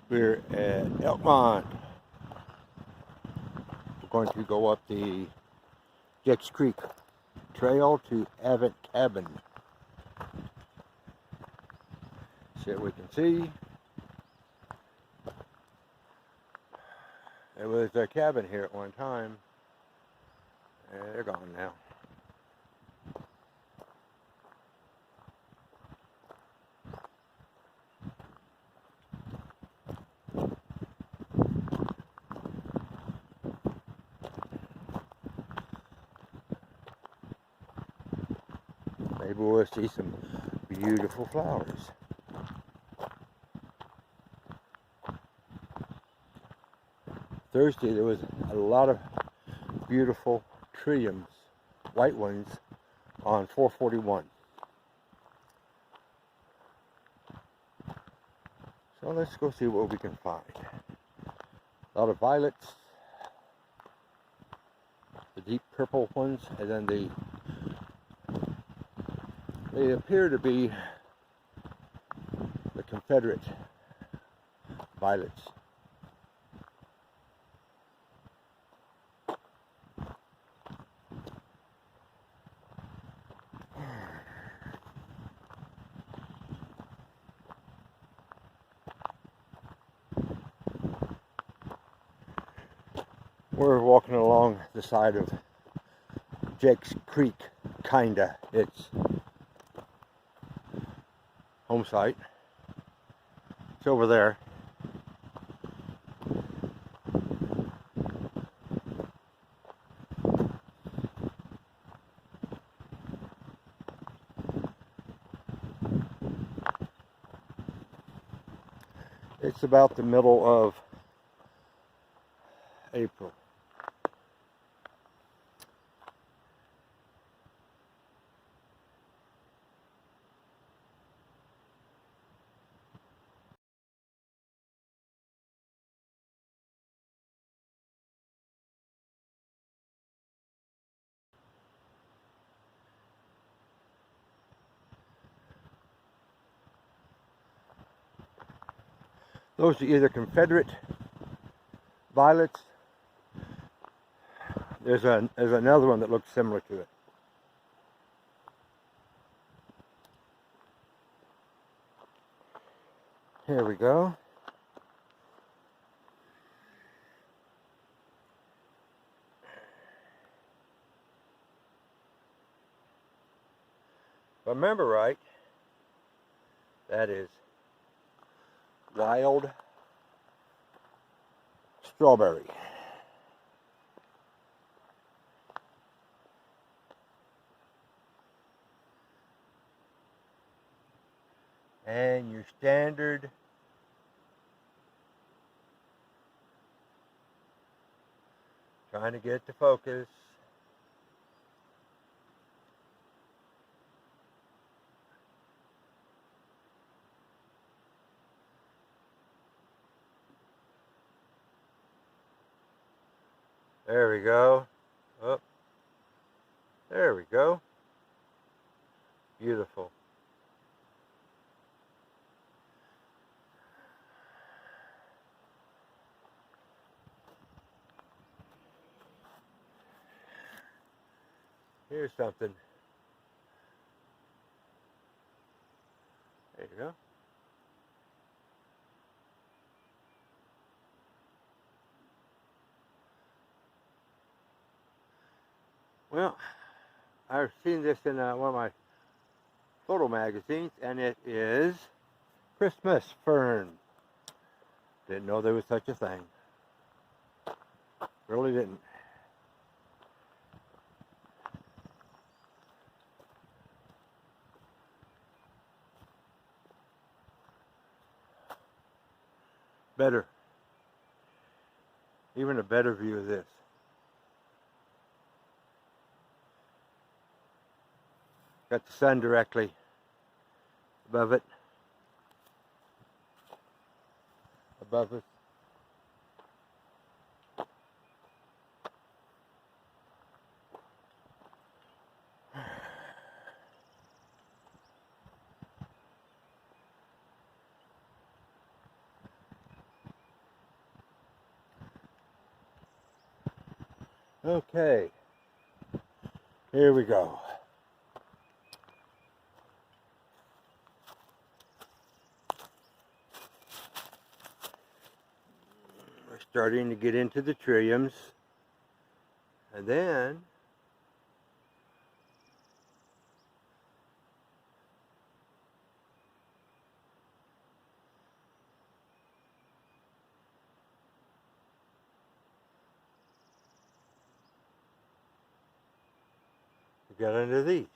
We're at Elkmont. We're going to go up the Dix Creek Trail to Avent Cabin. See what we can see. There was a cabin here at one time. And they're gone now. Maybe we'll see some beautiful flowers. Thursday there was a lot of beautiful trilliums, white ones, on 441. So let's go see what we can find. A lot of violets, the deep purple ones, and then they appear to be the Confederate violets. We're walking along the side of Jake's Creek, kinda. It's home site. It's over there. It's about the middle of April. Those are either Confederate violets. There's another one that looks similar to it. Here we go. If I remember right, that is wild strawberry. And your standard trying to get to focus. There we go. Oh, there we go. Beautiful. Here's something. There you go. Well, I've seen this in one of my photo magazines, and it is Christmas fern. Didn't know there was such a thing. Really didn't. Better. Even a better view of this. Got the sun directly above it. Above us. Okay, here we go. We're starting to get into the trilliums, and then we got into these.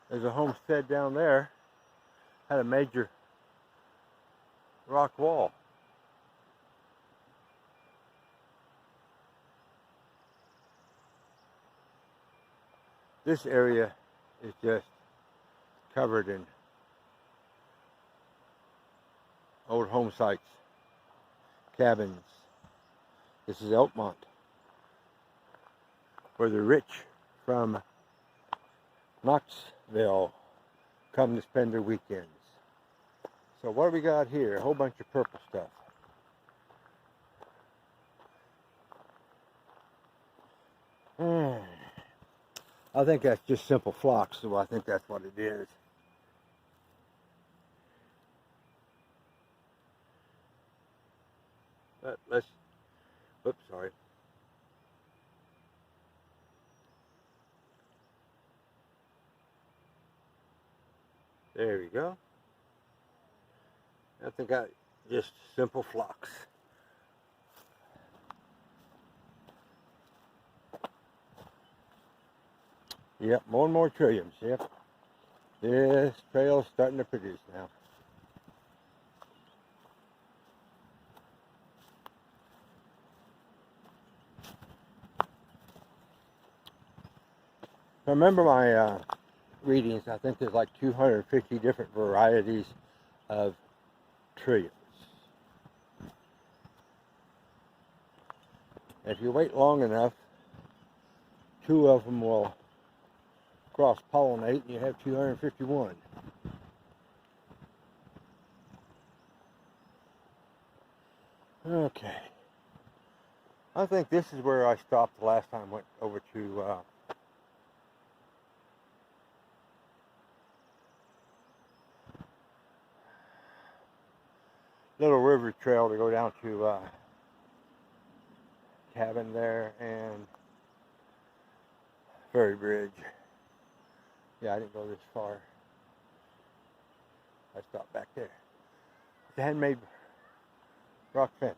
There's a homestead down there, had a major rock wall. This area is just covered in old home sites, cabins. This is Elkmont, where the rich from Knoxville come to spend their weekends. So what do we got here? A whole bunch of purple stuff. I think that's just simple phlox, so I think that's what it is. But let's, oops, sorry. There we go. I think I just simple phlox. Yep, more and more trilliums. Yep. This trail's starting to produce now. I remember my readings. I think there's like 250 different varieties of trilliums. If you wait long enough, 2 of them will cross-pollinate and you have 251. Okay. I think this is where I stopped the last time I went over to Little River Trail to go down to Cabin there and Ferry Bridge. Yeah, I didn't go this far. I stopped back there. It's a handmade rock fence.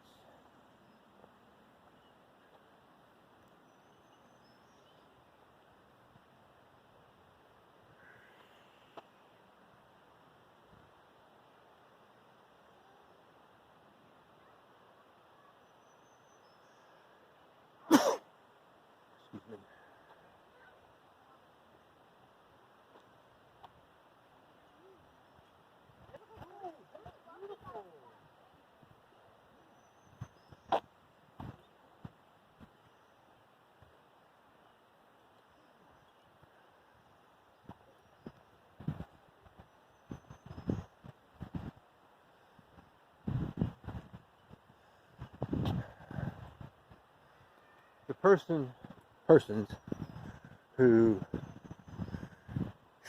Excuse me. The persons who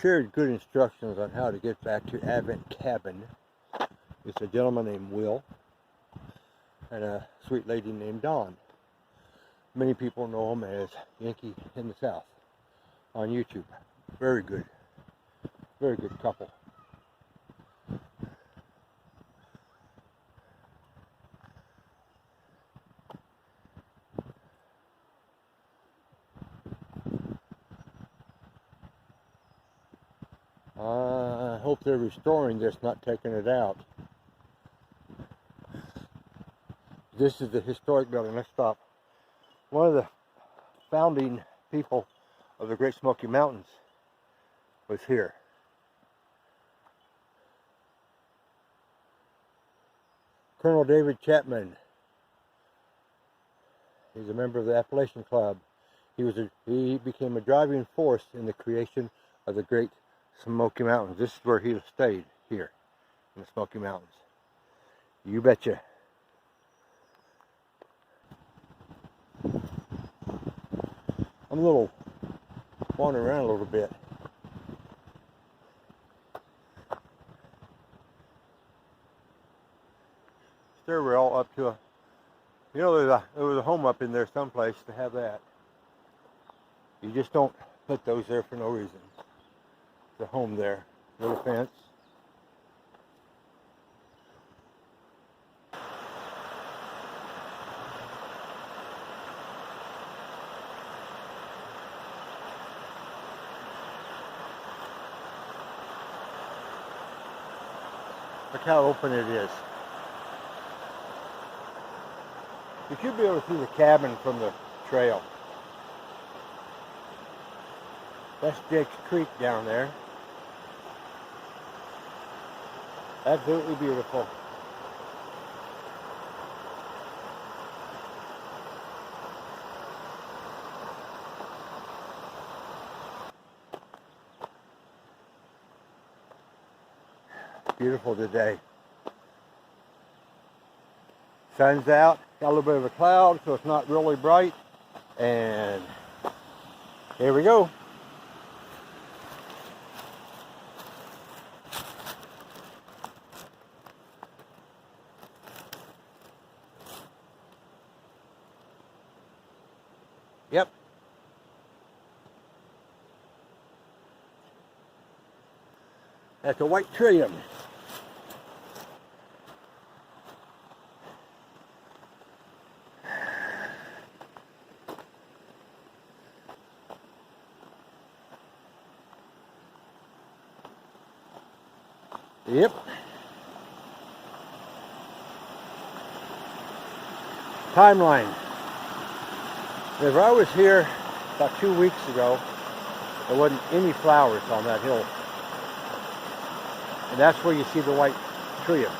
shared good instructions on how to get back to Avent Cabin is a gentleman named Will and a sweet lady named Dawn. Many people know him as Yankee in the South on YouTube. Very good couple. I hope they're restoring this, not taking it out. This is the historic building. Let's stop. One of the founding people of the Great Smoky Mountains was here. Colonel David Chapman. He's a member of the Appalachian Club. He became a driving force in the creation of the great Smoky Mountains. This is where he stayed, here in the Smoky Mountains. You betcha. I'm a little wandering around a little bit. Stairwell up to a, you know, there was a home up in there someplace to have that. You just don't put those there for no reason. There's a home there, little fence. Look how open it is. You should be able to see the cabin from the trail. That's Jake's Creek down there. Absolutely beautiful. Beautiful today. Sun's out, got a little bit of a cloud, so it's not really bright. And here we go. Yep. That's a white trillium. Yep. Timeline. If I was here about 2 weeks ago, there wasn't any flowers on that hill. And that's where you see the white trilliums.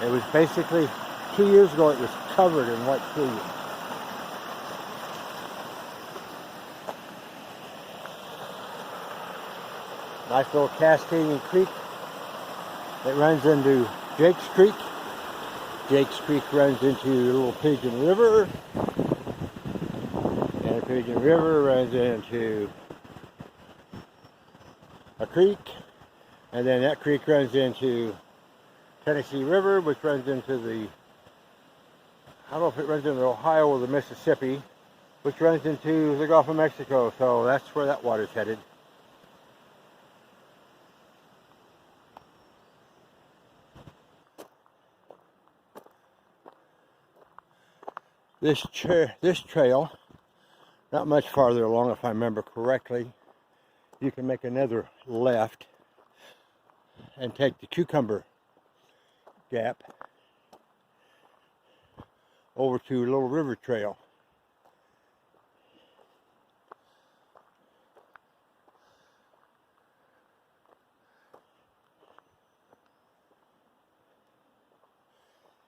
It was basically 2 years ago, it was covered in white trilliums. Nice little cascading creek that runs into Jake's Creek. Jake's Creek runs into Little Pigeon River, and the Pigeon River runs into a creek, and then that creek runs into Tennessee River, which runs into the, I don't know if it runs into Ohio or the Mississippi, which runs into the Gulf of Mexico, so that's where that water's headed. This trail, not much farther along if I remember correctly, you can make another left and take the Cucumber Gap over to Little River Trail.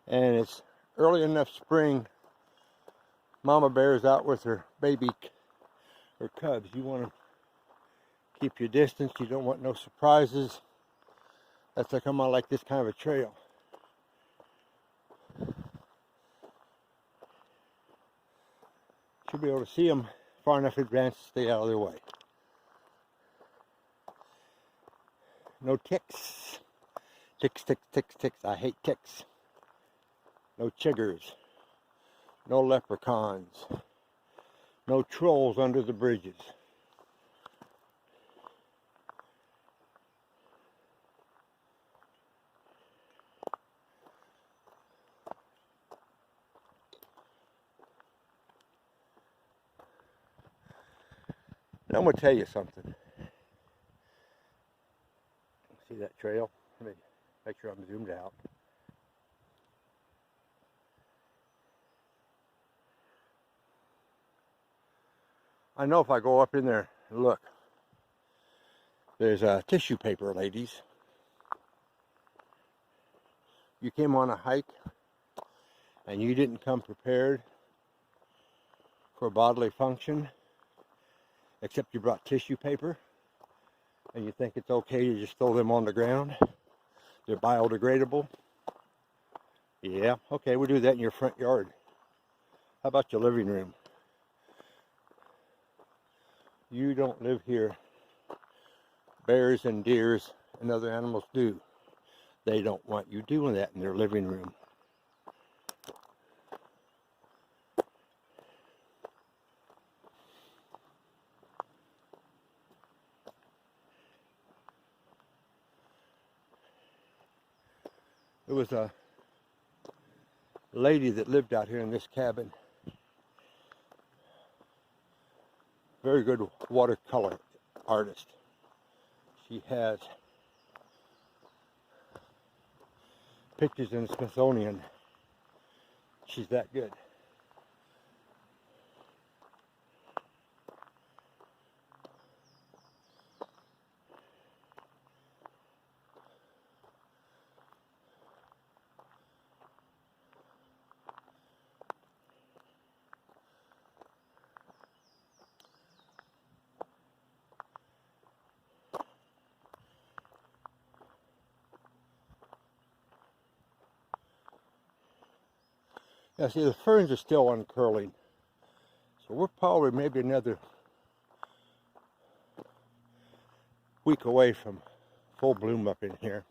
And it's early enough spring. Mama bear's out with her baby, her cubs. You want to keep your distance. You don't want no surprises. That's how come I like this kind of a trail. Should be able to see them far enough advanced to stay out of their way. No ticks. Ticks, ticks, ticks, ticks. I hate ticks. No chiggers. No leprechauns. No trolls under the bridges. Now I'm going to tell you something. See that trail? Let me make sure I'm zoomed out. I know if I go up in there and look, There's tissue paper, ladies. You came on a hike and you didn't come prepared for bodily function, except you brought tissue paper, and you think it's okay to just throw them on the ground. They're biodegradable. Yeah, okay, we'll do that in your front yard. How about your living room? You don't live here. Bears and deers and other animals do. They don't want you doing that in their living room. There was a lady that lived out here in this cabin. Very good watercolor artist. She has pictures in the Smithsonian. She's that good. Now see, the ferns are still uncurling. So we're probably maybe another week away from full bloom up in here.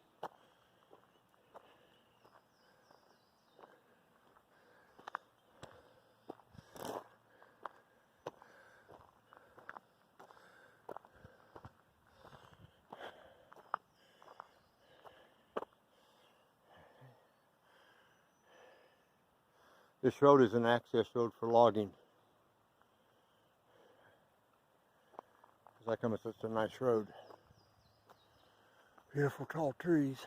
This road is an access road for logging. It's like it's such a nice road. Beautiful tall trees.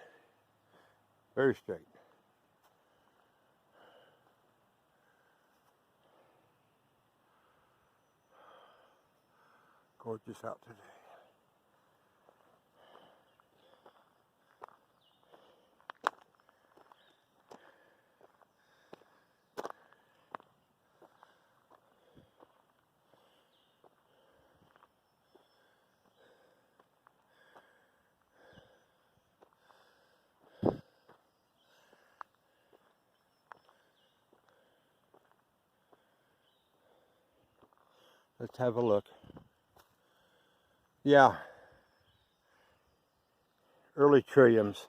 Very straight. Gorgeous out today. Let's have a look. Yeah. Early trilliums.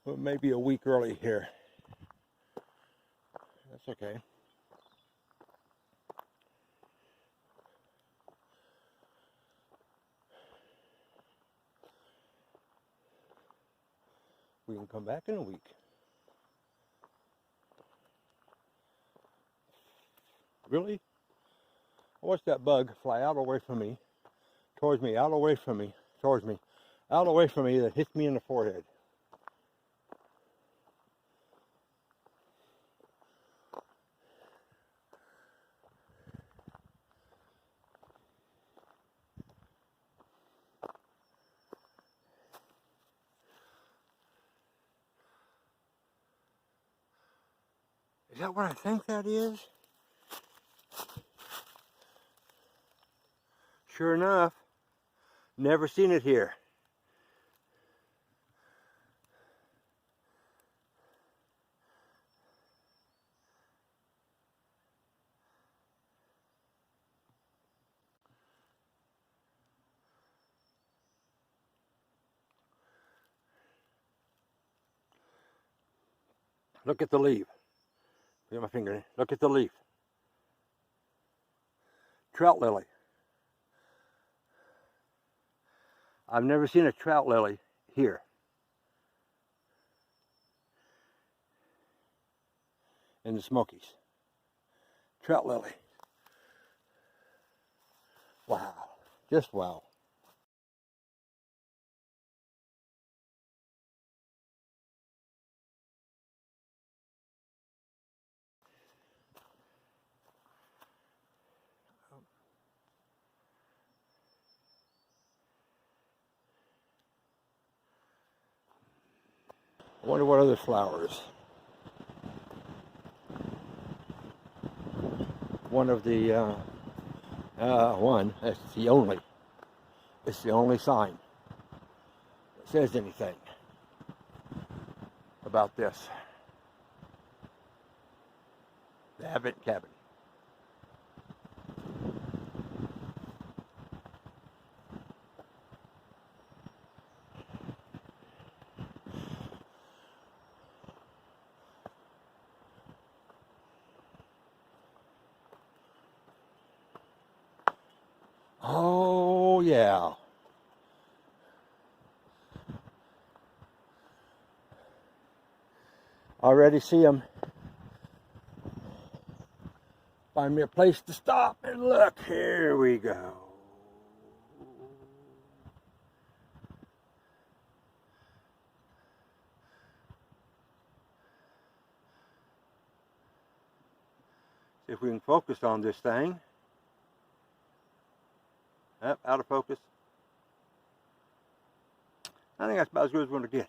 Well, maybe a week early here. That's okay. We can come back in a week. Really? I watched that bug fly out away from me, towards me, out away from me, towards me, out away from me, that hits me in the forehead. Is that what I think that is? Sure enough, never seen it here. Look at the leaf. Get my finger in. Look at the leaf. Trout lily. I've never seen a trout lily here. In the Smokies. Trout lily. Wow. Just wow. I wonder what other flowers. One of the, that's the only, it's the only sign that says anything about this. The Avent Cabin. Oh, yeah. Already see them. Find me a place to stop and look. Here we go. See if we can focus on this thing. Yep, out of focus. I think that's about as good as we're going to get.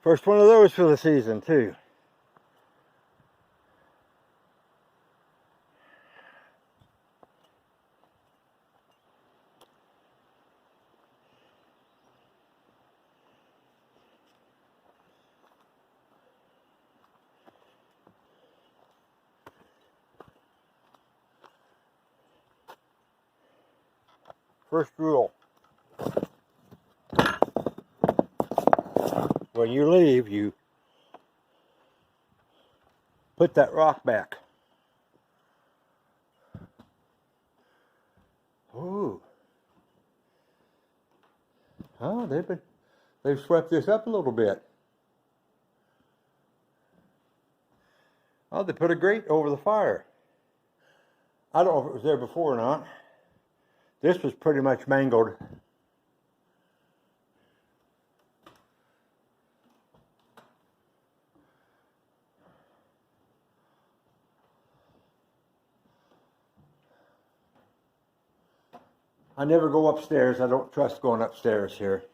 First one of those for the season, too. First rule. When you leave, you put that rock back. Ooh. Oh, they've swept this up a little bit. Oh, they put a grate over the fire. I don't know if it was there before or not. This was pretty much mangled. I never go upstairs. I don't trust going upstairs here.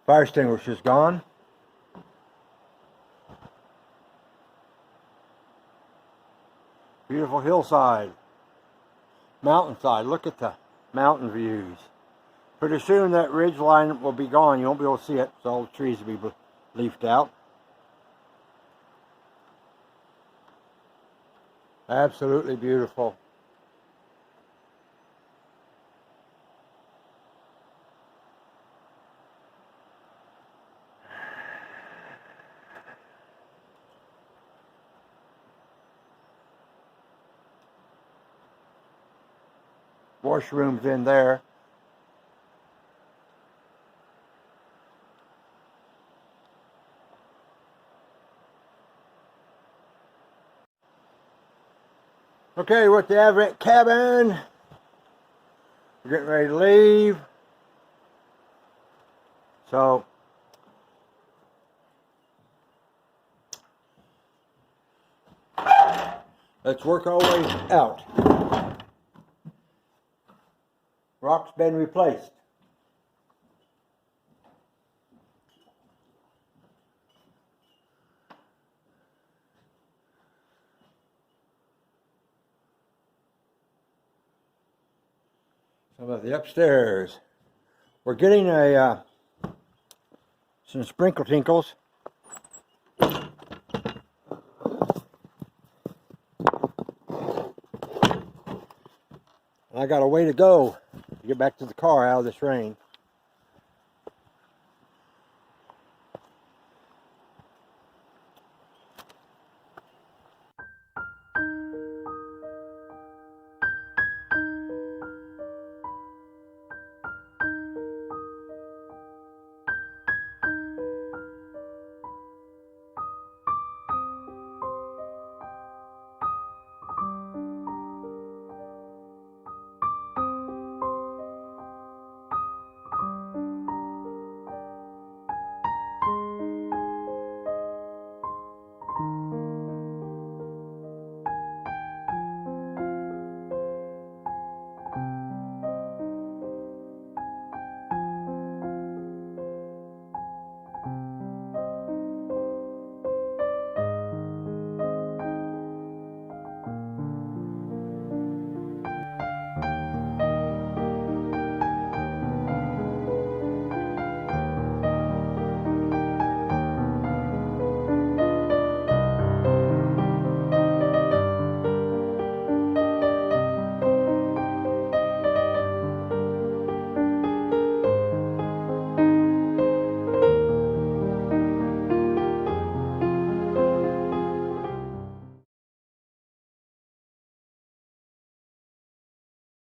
Fire extinguisher's gone. Beautiful hillside. Mountainside. Look at the mountain views. Pretty soon that ridge line will be gone. You won't be able to see it. So all the trees will be leafed out. Absolutely beautiful. Washroom's in there. Okay, we're at the Avent Cabin. We're getting ready to leave. So, let's work our way out. Rock's been replaced. Some of the upstairs. We're getting some sprinkle tinkles. I got a way to go to get back to the car out of this rain.